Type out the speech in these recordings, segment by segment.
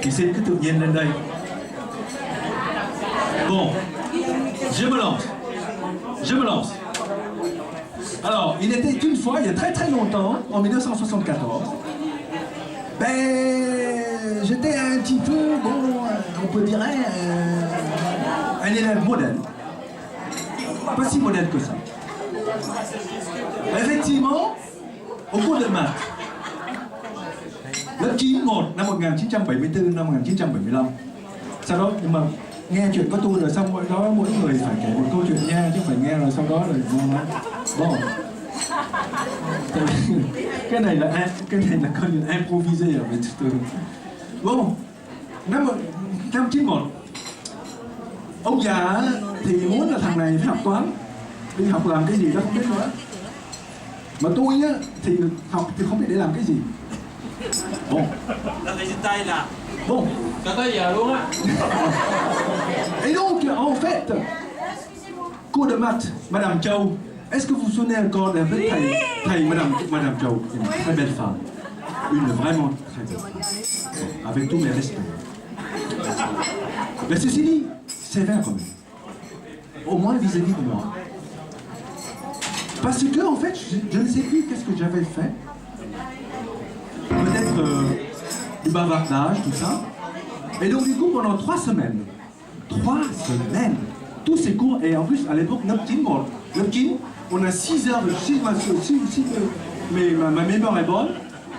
Thì xin cứ tự nhiên lên đây. Bon, je me lance. Je me lance. Alors, il était une fois, il y a très très longtemps, en 1974, ben, j'étais un petit peu, bon, on peut dire, un élève modèle. Pas si modèle que ça. Effectivement, au cours de maths, lớp 9 năm 1974 năm 1975. Sau đó nhưng mà nghe chuyện có tôi rồi xong rồi đó mỗi người phải kể một câu chuyện nha, chứ không phải nghe rồi sau đó rồi bon. Cái này là coi như improvisé avec tout. Bon, năm 91 ông già thì muốn là thằng này phải học toán, đi học làm cái gì đó không biết nữa. Mà tôi á thì học thì không biết để làm cái gì. Bon. Le résultat est là. Bon. Et donc, en fait, cours de maths, Madame Châu, est-ce que vous vous souvenez encore d'un thầy Madame Châu, une très belle femme, une vraiment très belle femme, avec tous mes respects. Mais ceci dit, sévère quand même, au moins vis-à-vis de moi. Parce que, en fait, je ne sais plus qu'est-ce que j'avais fait. Peut-être du bavardage, tout ça. Et donc, du coup, pendant 3 semaines, tous ces cours, et en plus, à l'époque, on a 6 heures de... Mais ma mémoire est bonne,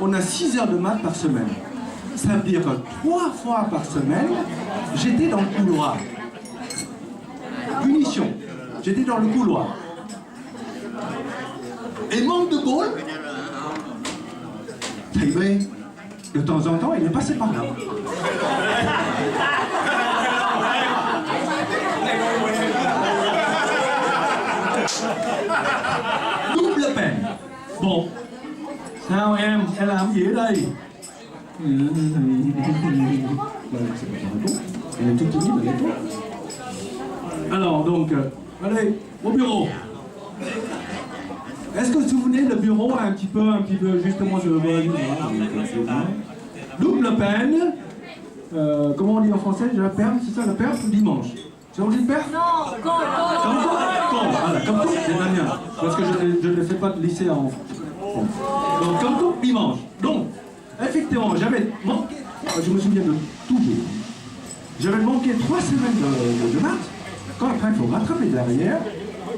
on a 6 heures de maths par semaine. Ça veut dire que 3 fois par semaine, j'étais dans le couloir. Punition. J'étais dans le couloir. Et manque de bol, de temps en temps, il est passé par là. Double peine. Bon. Sao em làm gì ở đây? Alors donc, allez, au bureau. Est-ce que vous vous souvenez le bureau un petit peu justement je le vois. Double peine. Comment on dit en français? Je la perds, c'est ça la perf ou dimanche? C'est on dit perf? Non, comme tout, c'est la mienne. Parce que je ne fais pas de lycée en France. Donc comme tout, dimanche. Donc, effectivement, j'avais manqué, je me souviens de tout. J'avais manqué 3 semaines de maths. Quand après il faut rattraper derrière.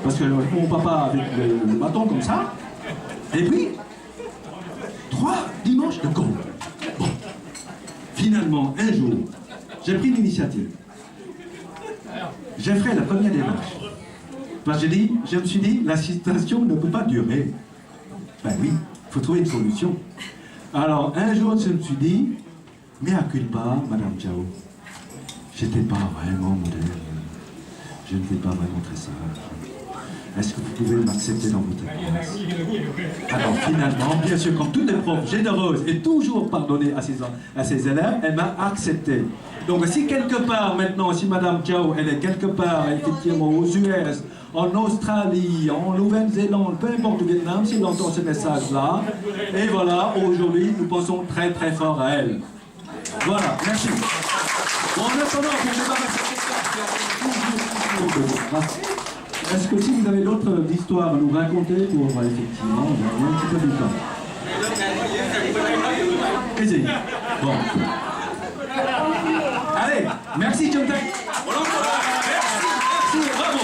Parce que mon papa avec le bâton comme ça. Et puis, 3 dimanches de cours. Bon. Finalement, un jour, j'ai pris l'initiative. J'ai fait la première démarche. Parce que je me suis dit, la situation ne peut pas durer. Ben oui, il faut trouver une solution. Alors, un jour, je me suis dit, mais à culpa, Madame Châu, j'étais pas vraiment modèle. Je n'étais pas vraiment très sage. Est-ce que vous pouvez m'accepter dans votre classe? Alors finalement, bien sûr, comme toutes les profs généreuses et toujours pardonnées à ses élèves, elle m'a accepté. Donc si quelque part maintenant, si Madame Châu, elle est quelque part effectivement aux US, en Australie, en Nouvelle-Zélande, peu importe au Vietnam, si elle entend ce message-là, et voilà, aujourd'hui, nous pensons très très fort à elle. Voilà, merci. Bon, en attendant, je ne vais pas rester. Est-ce que si vous avez d'autres histoires à nous raconter pour effectivement gagner un petit peu du temps? Qu'est-ce que c'est? Bon. Allez, merci John. Merci, bravo.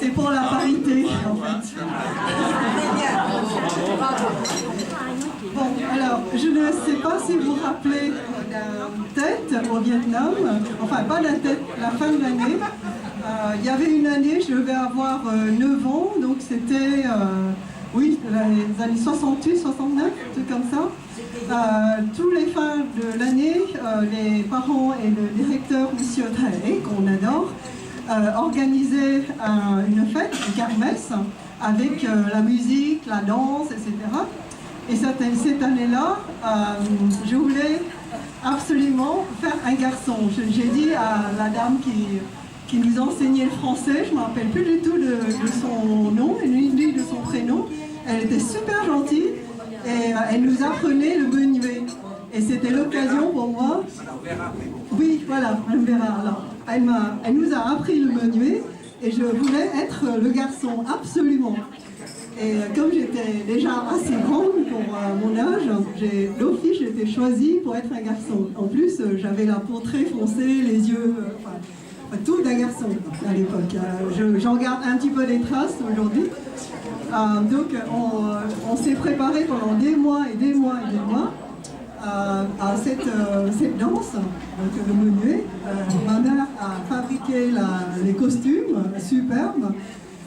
C'est pour la parité, en fait. Bon, alors, je ne sais pas si vous vous rappelez la tête au Vietnam, enfin pas la tête, la fin de l'année. Il y avait une année, je devais avoir 9 ans, donc c'était, oui, les années 68, 69, tout comme ça. Tous les fins de l'année, les parents et le directeur, M. Thay, qu'on adore, organisaient une fête, une kermesse, avec la musique, la danse, etc. Et cette année-là, je voulais absolument faire un garçon. J'ai dit à la dame qui nous enseignait le français, je ne me rappelle plus du tout de son nom, et Elle était super gentille et elle nous apprenait le menuet. Et c'était l'occasion pour moi. Oui, voilà, Madame Vera. Alors, elle nous a appris le menuet et je voulais être le garçon, absolument. Et comme j'étais déjà assez grande pour mon âge, d'office j'étais choisie pour être un garçon. En plus, j'avais la peau très foncée, les yeux, tout d'un garçon à l'époque. J'en garde un petit peu des traces aujourd'hui. Donc on s'est préparé pendant des mois et des mois et des mois à cette danse, donc le menuet. Ma mère a fabriqué les costumes superbes.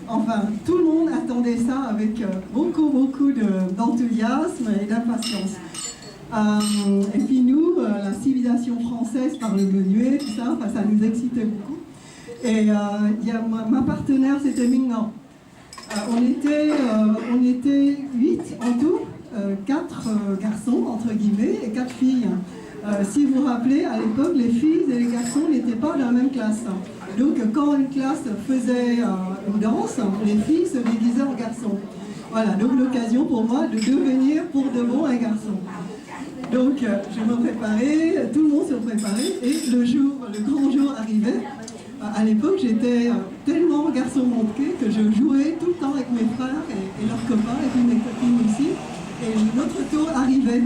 Enfin, tout le monde attendait ça avec beaucoup d'enthousiasme et d'impatience. Et puis nous, la civilisation française par le menuet, tout ça, ça nous excitait beaucoup. Et il y a ma partenaire, c'était Mingnan. On était 8 en tout, 4 garçons, entre guillemets, et 4 filles. Si vous vous rappelez, à l'époque, les filles et les garçons n'étaient pas dans la même classe. Donc, quand une classe faisait une danse, les filles se déguisaient en garçons. Voilà, donc l'occasion pour moi de devenir pour de bon un garçon. Donc, je me préparais, tout le monde se préparait, et le grand jour arrivait. À l'époque, j'étais tellement garçon manqué que je jouais tout le temps avec mes frères et leurs copains, et puis mes copines aussi. Et notre tour arrivait.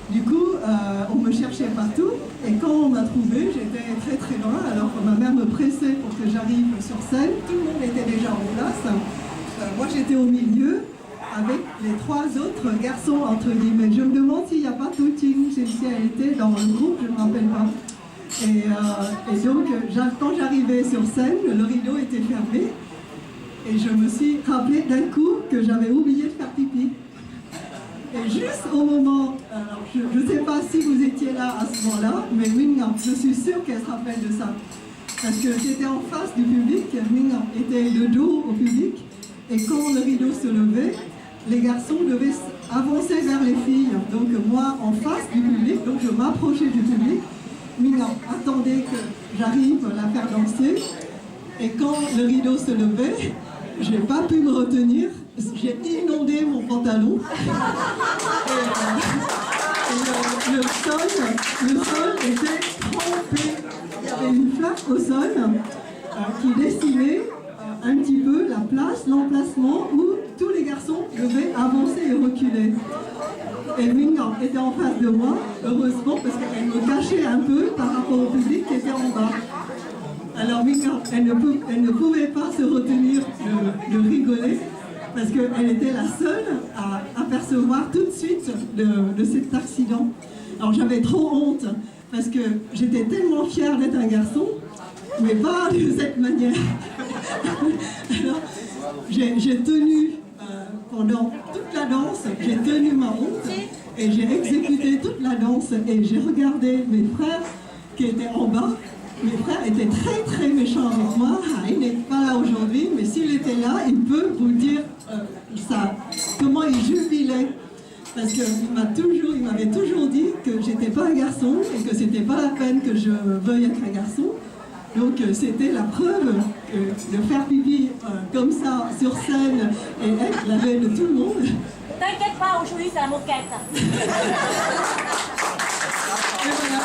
Du coup, on me cherchait partout, et quand on m'a trouvé, j'étais très loin, alors que ma mère me pressait pour que j'arrive sur scène. Tout le monde était déjà en place. Moi, j'étais au milieu, avec les 3 autres garçons, entre guillemets. Je me demande s'il n'y a pas Touting, si elle était dans le groupe, je ne me rappelle pas. Et donc, quand j'arrivais sur scène, le rideau était fermé, et je me suis rappelé d'un coup que j'avais oublié de faire pipi. Et juste au moment, alors je ne sais pas si vous étiez là à ce moment-là, mais Mingnan, je suis sûre qu'elle se rappelle de ça. Parce que j'étais en face du public, Mingnan était de dos au public, et quand le rideau se levait, les garçons devaient avancer vers les filles. Donc moi, en face du public, donc je m'approchais du public. Mingnan attendait que j'arrive à la faire danser, et quand le rideau se levait, je n'ai pas pu me retenir. J'ai inondé mon pantalon et le sol était trempé. Il y avait une flaque au sol qui dessinait un petit peu la place, l'emplacement où tous les garçons devaient avancer et reculer. Et Mingnan était en face de moi, heureusement, parce qu'elle me cachait un peu par rapport au public qui était en bas. Alors Mingnan, elle ne pouvait pas se retenir de rigoler, parce qu'elle était la seule à apercevoir tout de suite de cet accident. Alors j'avais trop honte, parce que j'étais tellement fière d'être un garçon, mais pas de cette manière. Alors j'ai tenu, pendant toute la danse, j'ai tenu ma honte, et j'ai exécuté toute la danse, et j'ai regardé mes frères qui étaient en bas. Mes frères étaient très méchants avec moi. Il n'est pas là aujourd'hui, mais s'il était là, il peut vous dire comment il jubilait. Parce qu'il m'avait toujours dit que j'étais pas un garçon et que c'était pas la peine que je veuille être un garçon. Donc c'était la preuve de faire pipi comme ça sur scène et être la veille de tout le monde. T'inquiète pas, aujourd'hui c'est la moquette. Et voilà,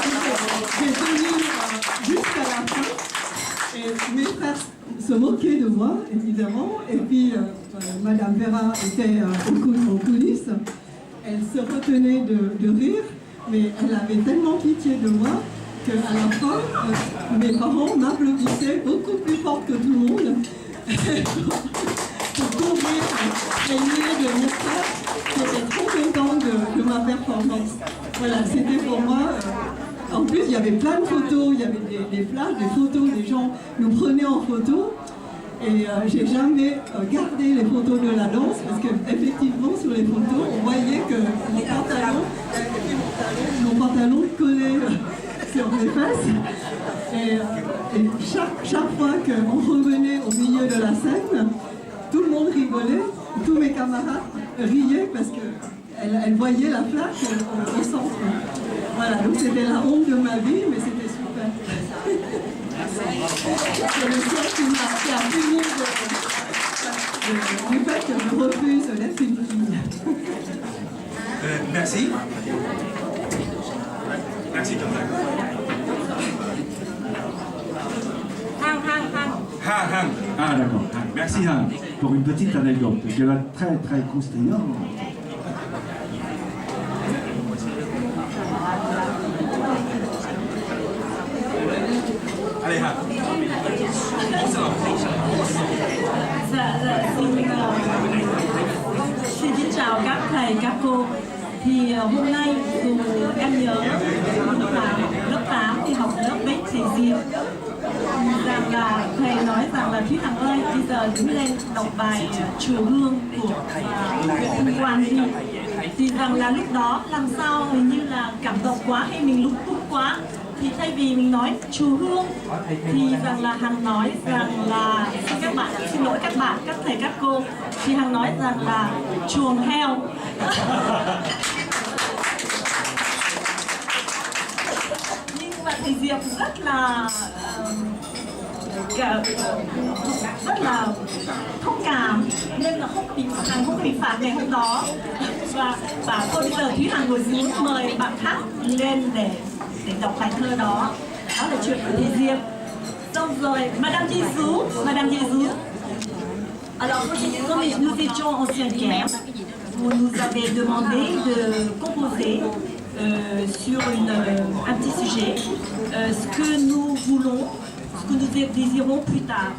j'ai tenu jusqu'à la fin. Et mes frères se moquaient de moi, évidemment. Et puis, Madame Vera était en coulisses. Elle se retenait de rire, mais elle avait tellement pitié de moi qu'à la fin, mes parents m'applaudissaient beaucoup plus fort que tout le monde pour couvrir les yeux de mon frère qui était trop content de ma performance. Voilà, c'était pour moi. En plus, il y avait plein de photos, il y avait des flashs, des photos, des gens nous prenaient en photo. Et j'ai jamais gardé les photos de la danse parce qu'effectivement, sur les photos, on voyait que mon pantalon collait sur mes fesses. Et chaque fois qu'on revenait au milieu de la scène, tout le monde rigolait, tous mes camarades riaient parce qu'elle voyait la flaque au centre. Voilà, donc c'était la honte de ma vie, mais c'était super. C'est le seul qui a fini de... du fait que je refuse d'être une fille. Merci. Merci, Jonathan. Hang, hang, hang. Han, Han. Ah d'accord. Merci Han pour une petite anecdote qui est très très croustillante. Allez, Han. Xin kính chào các thầy, các cô. Thì hôm nay dù em nhớ lớp 8 thì học lớp Bích Thị Diệp rằng là thầy nói rằng là Thúy Hằng ơi, bây giờ đứng lên đọc bài Chùa Hương của Nguyễn Quan đi. Thì rằng là lúc đó làm sao hình như là cảm động quá hay mình lúng túng quá, thì thay vì mình nói Chùa Hương thì rằng là Hằng nói rằng là các bạn, xin lỗi các bạn, các thầy các cô, thì Hằng nói rằng là chuồng heo. Nhưng mà thầy Diệp rất là thông cảm nên là Hằng không bị phạt ngày hôm đó, và bảo thôi bây giờ Thúy Hằng ngồi xuống mời bạn khác lên để đọc bài thơ đó. Đó là chuyện của thầy Diệp. Xong rồi Madame Jésus. Alors comme nous étions en 5e, vous nous avez demandé de composer sur un petit sujet ce que nous voulons, ce que nous désirons plus tard.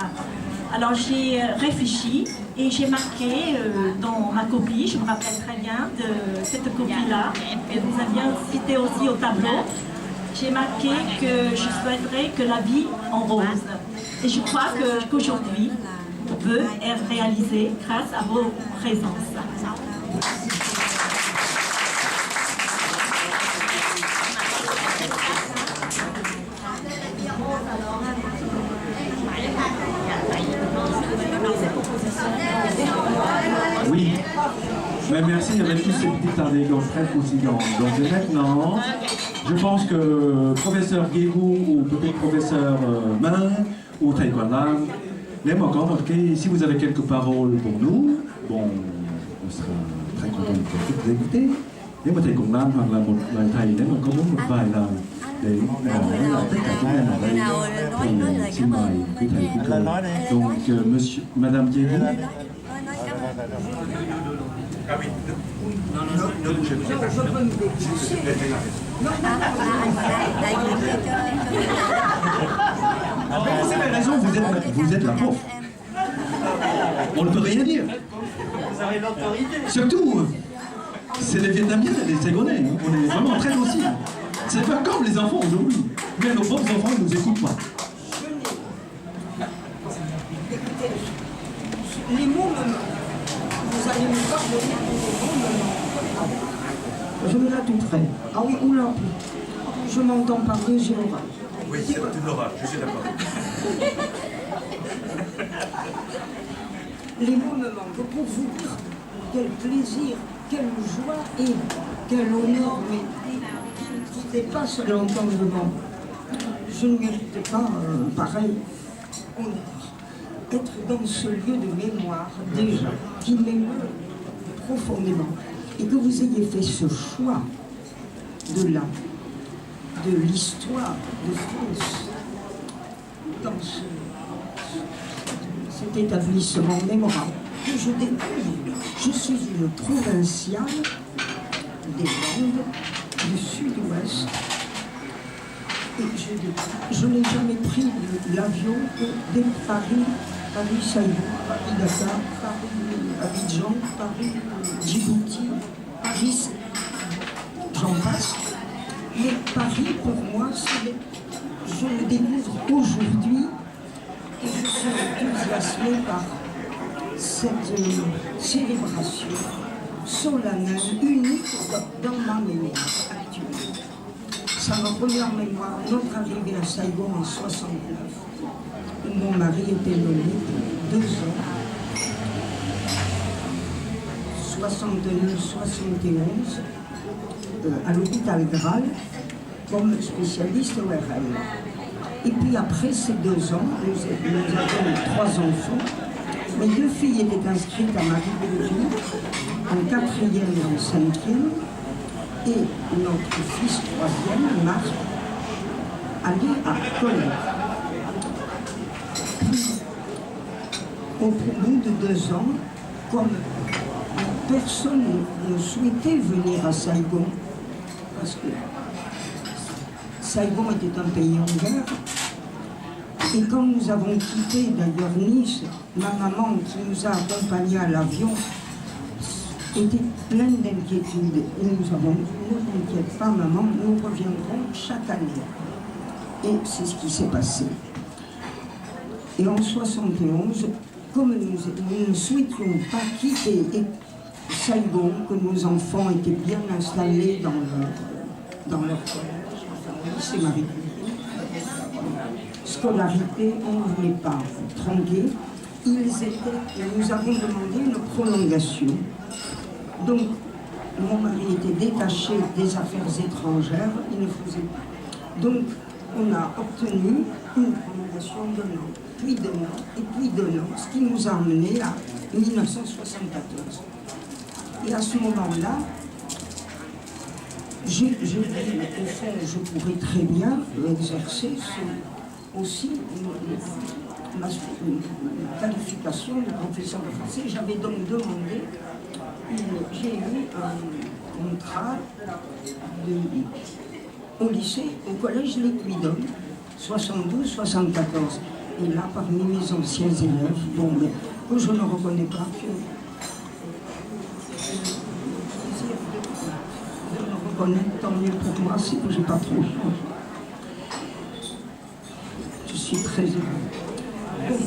Alors j'ai réfléchi et j'ai marqué dans ma copie, je me rappelle très bien de cette copie-là, que vous aviez cité aussi au tableau. J'ai marqué que je souhaiterais que la vie en rose. Et je crois qu'aujourd'hui, peut être réalisé grâce à vos présences. Oui, ben merci avec tous ces petites anecdotes très croustillantes. Donc maintenant, je pense que professeur Guégou ou peut-être professeur Main ou Taïwan, si vous avez quelques paroles pour nous, bon, on sera très content de vous écouter. Nếu mà thầy cùng Lan hoặc là một lời thầy, nếu mà có muốn một vài lời để nói lại tất cả chúng em ở đây, thì xin mời quý thầy quý cô. Donc, monsieur, Madame Thierry. Ah oui. Ne bougez pas. Vous avez raison, vous êtes la prof. On ne peut rien dire. Vous avez l'autorité. Surtout, c'est les Vietnamiens, les Saigonais. Hein. On est vraiment très dociles. C'est pas comme les enfants aujourd'hui. Mais nos pauvres enfants ne nous écoutent pas. Écoutez, les mots me manquent. Vous allez me pardonner, les mots me manquent. Je me la douterai. Ah oui, oula. Je m'entends parler, j'ai l'orage. Oui, c'est une horreur, je suis d'accord. Les mots me manquent pour vous dire quel plaisir, quelle joie et quel honneur, mais qui dépasse l'entendement. Je ne méritais pas pareil honneur. Être dans ce lieu de mémoire, déjà, qui m'émeut profondément, et que vous ayez fait ce choix de l'histoire de France, dans cet établissement mémorable, que je découvre. Je suis une provinciale des Landes, du sud-ouest, et je n'ai jamais pris l'avion que dès Paris, Paris-Saïd, Paris-Dakar, Paris-Abidjan, Paris-Djibouti, Paris, j'en passe. Mais Paris, pour moi, je le découvre aujourd'hui et je suis enthousiasmée par cette célébration solennelle, unique dans ma mémoire actuelle. Ça me remet en mémoire notre arrivée à Saigon en 69, où mon mari était nommé pour 2 ans, 69-71, à l'hôpital Graal, comme spécialiste ORL. Et puis après ces 2 ans, nous avons 3 enfants, Mes deux filles étaient inscrites à Marie-Belleville, en 4e et en 5e, et notre fils 3e, Marc, allait à Colère. Au bout de 2 ans, comme personne ne souhaitait venir à Saigon, parce que Saigon était un pays en guerre, et quand nous avons quitté d'ailleurs Nice, ma maman qui nous a accompagnés à l'avion était pleine d'inquiétude. Et nous avons dit, ne t'inquiète pas maman, nous reviendrons chaque année. Et c'est ce qui s'est passé. Et en 71, comme nous ne souhaitions pas quitter Saigon, que nos enfants étaient bien installés dans leur collège, enfin au lycée Marie-Curie, scolarité, on ne voulait pas tronquer. Nous avons demandé une prolongation. Donc, mon mari était détaché des affaires étrangères, il ne faisait pas. Donc, on a obtenu une prolongation d'1 an, puis 2 ans, et puis 2 ans, ce qui nous a amené à 1974. Et à ce moment-là, j'ai dit, au fond, je pourrais très bien exercer aussi ma qualification de professeur de français. J'avais donc demandé, j'ai eu un contrat au lycée, au collège Liquidum, 72-74. Et là, parmi mes anciens élèves, bon, mais que je ne reconnais pas, de me reconnaître, tant mieux pour moi, c'est que je n'ai pas trop changé. Je suis très heureux. Donc,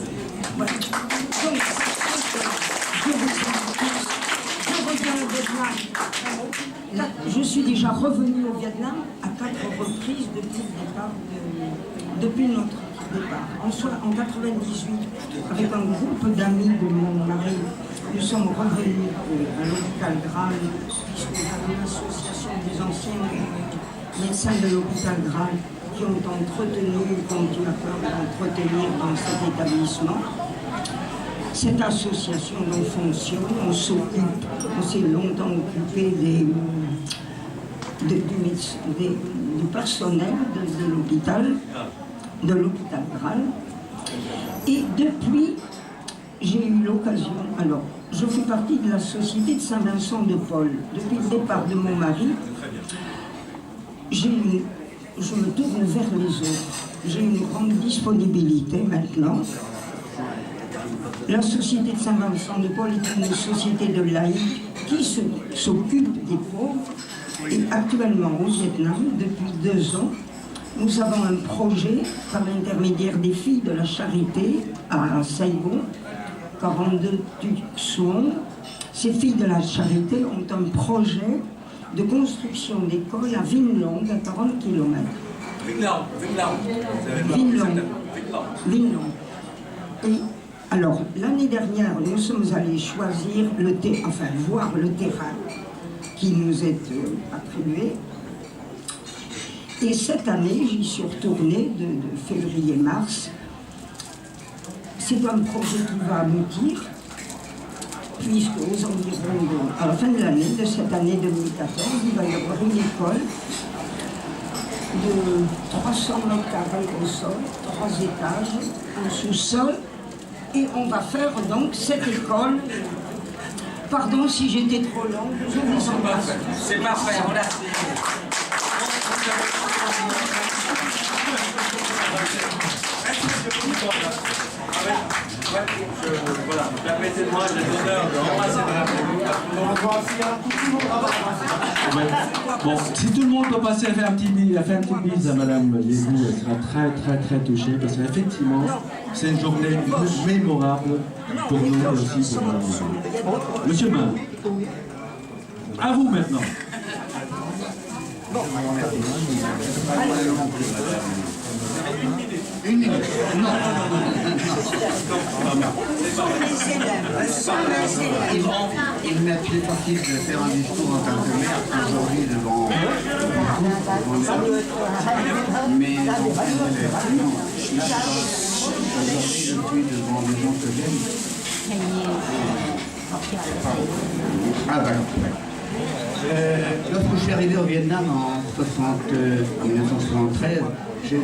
voilà. Donc, je reviens au Vietnam. Là, je suis déjà revenue au Vietnam à 4 reprises depuis notre départ. En 98, avec un groupe d'amis de mon mari, nous sommes revenus à l'hôpital Graal, puisqu'on avait une association des anciens médecins de l'hôpital Graal qui ont entretenu, continuent à entretenir dans cet établissement. Cette association donc fonctionne, on s'est longtemps occupé du personnel de l'hôpital Graal. Et depuis, j'ai eu l'occasion, alors je fais partie de la société de Saint-Vincent-de-Paul. Depuis le départ de mon mari, je me tourne vers les autres. J'ai une grande disponibilité maintenant. La société de Saint-Vincent-de-Paul est une société de laïcs qui s'occupe des pauvres. Et actuellement au Vietnam, depuis 2 ans, nous avons un projet par l'intermédiaire des filles de la charité à Saigon, 42 Thuc Xuong. Ces filles de la charité ont un projet de construction d'école à Vinh Long, à 40 km. Vinh Long. Et alors, l'année dernière, nous sommes allés choisir voir le terrain qui nous est attribué. Et cette année, j'y suis retournée de février-mars. C'est un projet qui va aboutir, puisque aux environs, à la fin de l'année, de cette année 2014, il va y avoir une école de 300 mètres carrés au sol, 3 étages, un sous-sol, et on va faire donc cette école. Pardon si j'étais trop longue, je vous embrasse. C'est parfait, merci. Voilà, permettez-moi, j'ai l'honneur de remplacer Bon, si tout le monde peut passer à faire un petit bise à Madame Yézou, elle sera très très très touchée parce qu'effectivement, c'est une journée mémorable pour nous et aussi pour Madame Yézou. Monsieur Main, à vous maintenant. Une minute. Non. Il n'a plus possible de faire un discours en tant que maire aujourd'hui devant mais aujourd'hui je suis devant des gens que j'aime. Ah, d'accord. Lorsque je suis arrivé au Vietnam en 1973,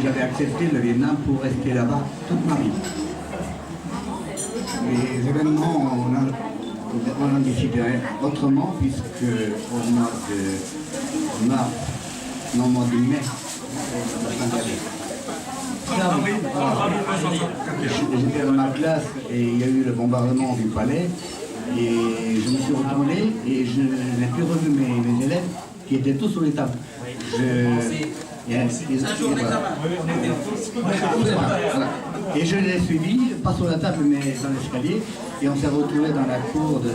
j'avais accepté le Vietnam pour rester là-bas toute ma vie. Les événements, on a décidé autrement, puisque au mois de mars, non, au mois de mai, j'étais dans ma classe et il y a eu le bombardement du palais. Et je me suis retourné et je n'ai plus revu mes élèves qui étaient tous sur les tables. Et je les ai suivis, pas sur la table mais dans l'escalier. Et on s'est retrouvés dans la cour de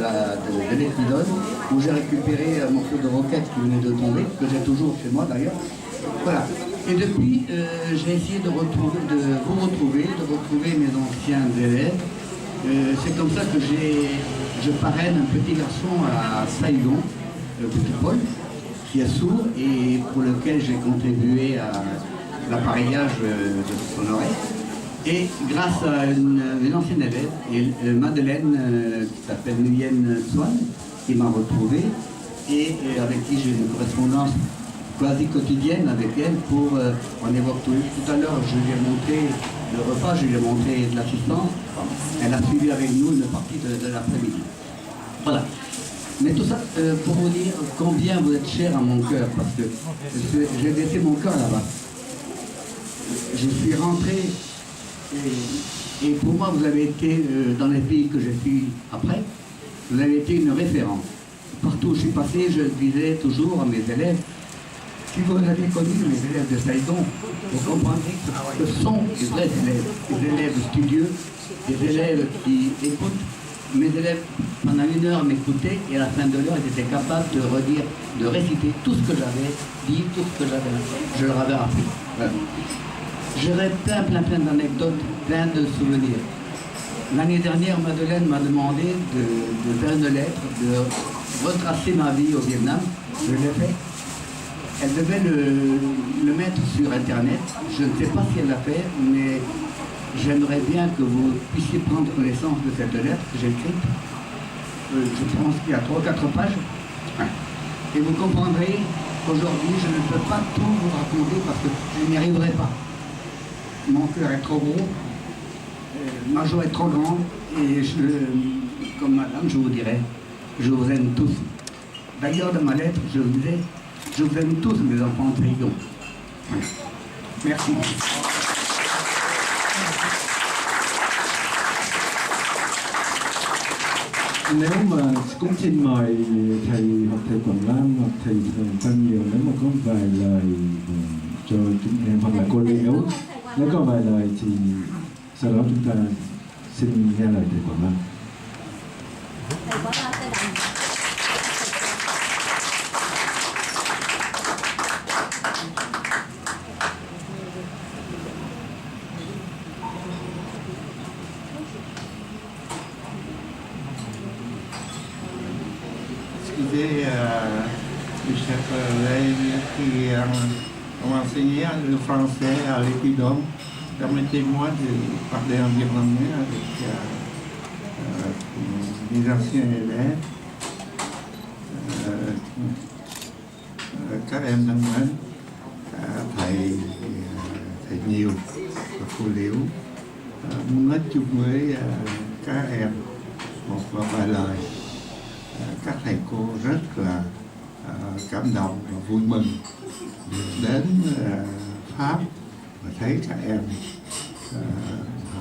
l'Épidone où j'ai récupéré un morceau de roquette qui venait de tomber, que j'ai toujours chez moi d'ailleurs. Voilà. Et depuis, j'ai essayé de vous retrouver mes anciens élèves. C'est comme ça que je parraine un petit garçon à Saigon, le petit Paul, qui est sourd et pour lequel j'ai contribué à l'appareillage de son oreille. Et grâce à une ancienne élève, Madeleine, qui s'appelle Nguyen Xuan, qui m'a retrouvé et avec qui j'ai une correspondance quasi quotidienne avec elle pour, on évoque tout à l'heure, je lui ai montré le repas, je lui ai montré de l'assistance. Elle a suivi avec nous une partie de l'après-midi. Voilà. Mais tout ça pour vous dire combien vous êtes cher à mon cœur, parce que j'ai laissé mon cœur là-bas. Je suis rentré et pour moi vous avez été, dans les pays que j'ai fui après, vous avez été une référence. Partout où je suis passé, je disais toujours à mes élèves, si vous avez connu mes élèves de Saigon, vous comprendrez que ce sont des vrais élèves, des élèves studieux, des élèves qui écoutent. Mes élèves, pendant 1 heure, m'écoutaient et à la fin de l'heure, ils étaient capables de redire, de réciter tout ce que j'avais dit, tout ce que je leur avais appris. Voilà. J'aurais plein d'anecdotes, plein de souvenirs. L'année dernière, Madeleine m'a demandé de faire une lettre, de retracer ma vie au Vietnam. Je l'ai fait. Elle devait le mettre sur Internet. Je ne sais pas si elle l'a fait, mais j'aimerais bien que vous puissiez prendre connaissance de cette lettre que j'ai écrite. Je pense qu'il y a 3 ou 4 pages. Et vous comprendrez qu'aujourd'hui, je ne peux pas tout vous raconter parce que je n'y arriverai pas. Mon cœur est trop gros, ma joie est trop grande, et comme madame, je vous dirais, je vous aime tous. D'ailleurs, dans ma lettre, je vous disais, je vous aime tous, mes enfants de Saigon. Voilà. Merci. Nếu mà cũng xin mời thầy hoặc thầy Quảng Lam hoặc thầy Tăng Nhiều, nếu mà có vài lời cho chúng em hoặc là cô Liễu, nếu có vài lời thì sau đó chúng ta xin nghe lời thầy Quảng Lam. Thầy Quảng Lam sẽ đọc. Excusez, mes chers collègues qui ont enseigné le français à l'Épidome, permettez-moi de parler en vietnamien avec mes anciens élèves, các em thân mến, thầy Nhiều và cô Liễu muốn nói chung với các em một vài lời. Các thầy cô rất là cảm động và vui mừng đến Pháp và thấy các em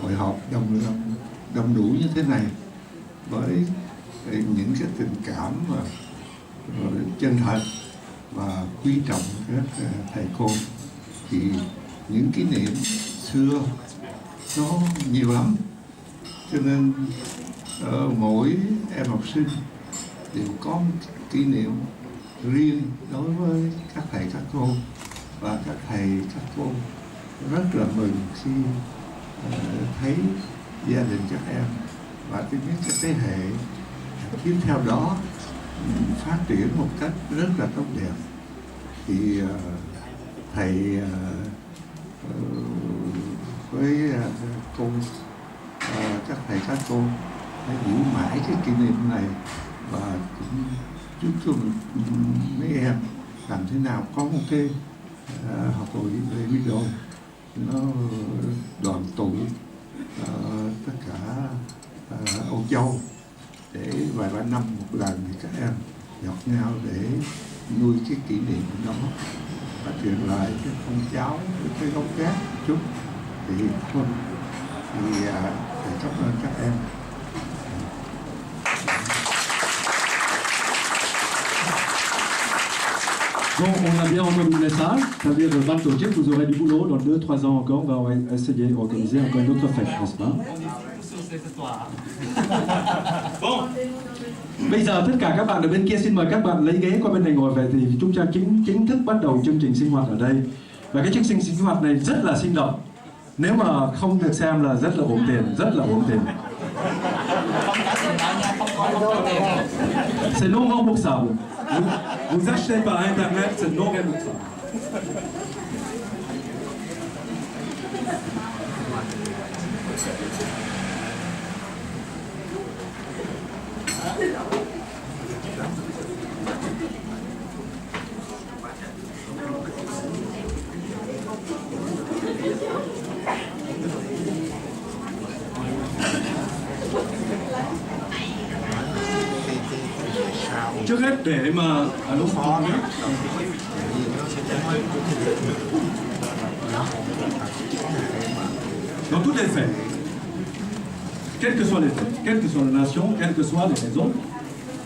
hội họp đông đủ như thế này với những cái tình cảm và chân thật và quý trọng các thầy cô. Thì những kỷ niệm xưa nó nhiều lắm, cho nên mỗi em học sinh đều có một kỷ niệm riêng đối với các thầy các cô, và các thầy các cô rất là mừng khi thấy gia đình các em và những cái thế hệ tiếp theo đó phát triển một cách rất là tốt đẹp. Thì thầy với cô, các thầy các cô phải giữ mãi cái kỷ niệm này và cũng chúc cho mấy em làm thế nào có một cái học hội Lê Quý Đôn nó đoàn tụ tất cả Âu Châu để vài ba năm một lần thì các em gặp nhau để nuôi cái kỷ niệm đó và truyền lại cái con cháu cái gốc gác một chút thì thôi thì cảm ơn các em. Bon, on a bien entendu le message, c'est-à-dire ban tổ chức, vous aurez du boulot dans 2-3 ans encore, on va essayer d'organiser encore une autre fête, n'est-ce pas? Bon. Bây giờ tất cả các bạn ở bên kia xin mời các bạn lấy ghế qua bên này ngồi về thì chúng ta chính thức bắt đầu chương trình sinh hoạt ở đây. Và cái chương trình sinh hoạt này rất là sinh động. Nếu mà không được xem là rất là uổng tiền, rất là uổng tiền. C'est non remboursable. Vous achetez par internet, c'est non remboursable. Trước hết để mà lúc phó dans toutes les fêtes, quelles que soient les fêtes, quelle que soit la nation, quelles que soient les raisons,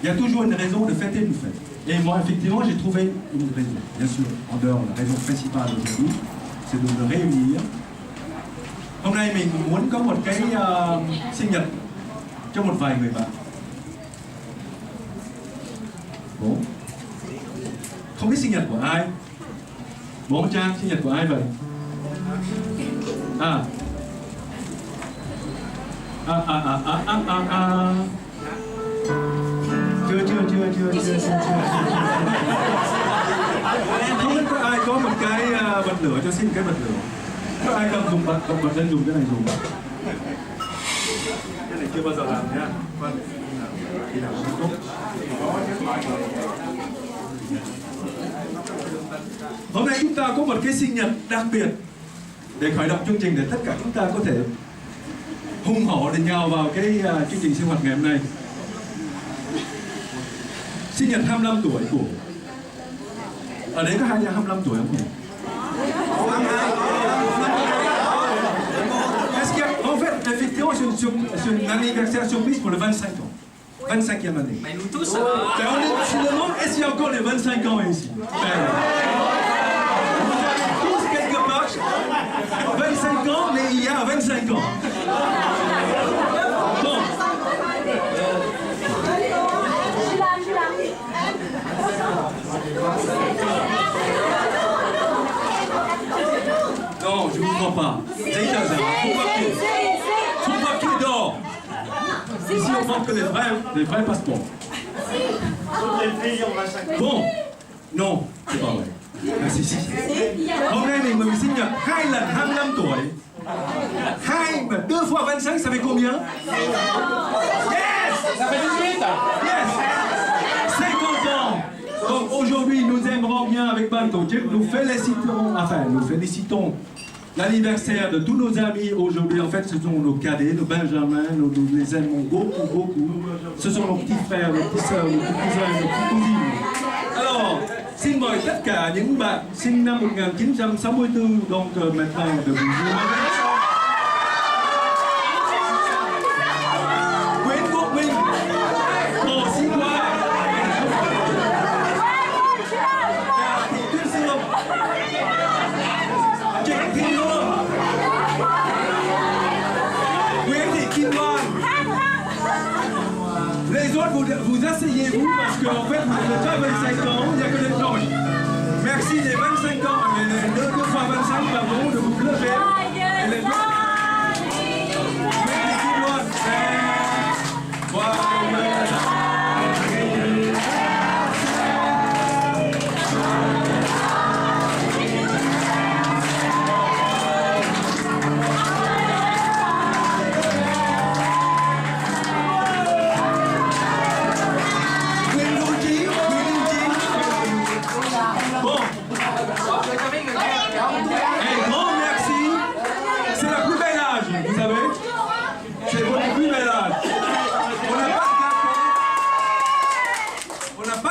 il y a toujours une raison de fêter une fête. Et moi, effectivement, j'ai trouvé une raison. Bien sûr, en dehors, la raison principale aujourd'hui, c'est de me réunir. Hôm nay mình muốn có một cái sinh nhật cho một vài người bạn. Bố. Không biết sinh nhật của ai? Bố Trang, sinh nhật của ai vậy? Chưa. Không biết có ai có một cái bật lửa cho xin cái bật lửa. Có ai cần dùng bật lên dùng cái này dùng. Cái này chưa bao giờ làm nhá. Khi nào cũng tốt. Hôm nay chúng ta có một cái sinh nhật đặc biệt để khởi động chương trình để tất cả chúng ta có thể hùng hổ để nhào vào cái chương trình sinh hoạt ngày hôm nay. Sinh nhật 25 tuổi của ở đấy có ai 25 tuổi không nhỉ? En fait, effectivement, c'est une anniversaire surprise pour le 25 ans. 25e année. Mais nous tous, on se demande, est-ce qu'il y a encore les 25 ans ici? Tous quelque part, 25 ans, mais il y a 25 ans. Bon. Non, je ne vous crois pas. Tout papier d'or. Ici, on manque que des vrais passeports. Bon, non, c'est pas vrai. Si. Hôm nay mình sinh nhật 2 lần 25 tuổi. 2 fois 25, ça fait combien? Yes! Ça fait 18. Yes! 50 ans. Donc aujourd'hui, nous aimerons bien avec Ban Tổ chức, nous félicitons l'anniversaire de tous nos amis aujourd'hui. En fait, ce sont nos cadets, nos benjamins, nous les aimons beaucoup. Ce sont nos petits frères, nos petites sœurs, nos petits cousins, nos petites cousines. Alors, xin mời tất cả những bạn sinh năm 1964, donc maintenant de vous dire. Nguyễn Quốc Minh, Hồ Sĩ Hoa, Thị Tuyết Sương, Trịnh Thị Hương, Nguyễn Thị Kim Loan. Les autres, vous asseyez-vous parce qu'en fait, vous n'avez pas 25 ans, il n'y a que des noms. Merci des 25 ans, les 2 fois 25, pardon, de vous lever. Et les autres, Nguyễn Thị Kim Loan,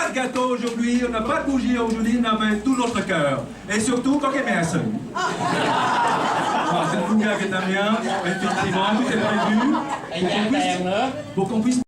pas de gâteau aujourd'hui, on n'a pas de bougie aujourd'hui, on avait tout notre cœur. Et surtout, quand il met un seul. C'est le bouga qui est un bien, effectivement, tout est prévu pour qu'on puisse